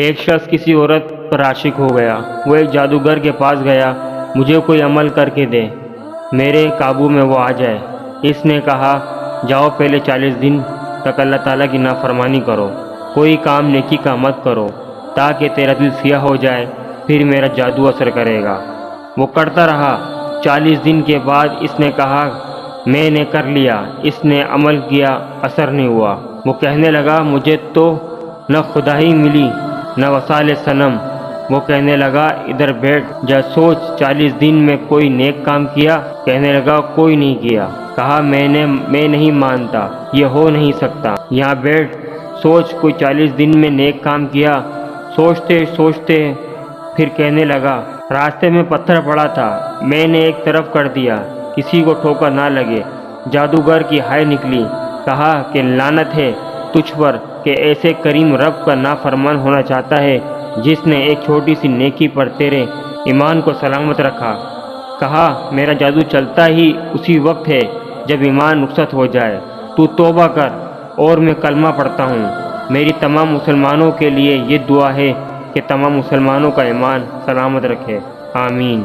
ایک شخص کسی عورت پر عاشق ہو گیا۔ وہ ایک جادوگر کے پاس گیا، مجھے کوئی عمل کر کے دے، میرے قابو میں وہ آ جائے۔ اس نے کہا، جاؤ پہلے 40 دن تک اللہ تعالیٰ کی نافرمانی کرو، کوئی کام نیکی کا مت کرو، تاکہ تیرا دل سیاہ ہو جائے، پھر میرا جادو اثر کرے گا۔ وہ کرتا رہا۔ 40 دن کے بعد اس نے کہا، میں نے کر لیا۔ اس نے عمل کیا، اثر نہیں ہوا۔ وہ کہنے لگا، مجھے تو نہ خدا ہی ملی نہ وصال صنم۔ وہ کہنے لگا، ادھر بیٹھ جا، سوچ 40 دن میں کوئی نیک کام کیا؟ کہنے لگا، کوئی نہیں کیا۔ کہا، میں نہیں مانتا، یہ ہو نہیں سکتا۔ یہاں بیٹھ، سوچ کوئی 40 دن میں نیک کام کیا؟ سوچتے پھر کہنے لگا، راستے میں پتھر پڑا تھا، میں نے ایک طرف کر دیا، کسی کو ٹھوکر نہ لگے۔ جادوگر کی ہائے نکلی۔ کہا کہ لعنت ہے تجھ پر کہ ایسے کریم رب کا نافرمان ہونا چاہتا ہے جس نے ایک چھوٹی سی نیکی پر تیرے ایمان کو سلامت رکھا۔ کہا، میرا جادو چلتا ہی اسی وقت ہے جب ایمان رخصت ہو جائے۔ تو توبہ کر اور میں کلمہ پڑھتا ہوں۔ میری تمام مسلمانوں کے لیے یہ دعا ہے کہ تمام مسلمانوں کا ایمان سلامت رکھے، آمین۔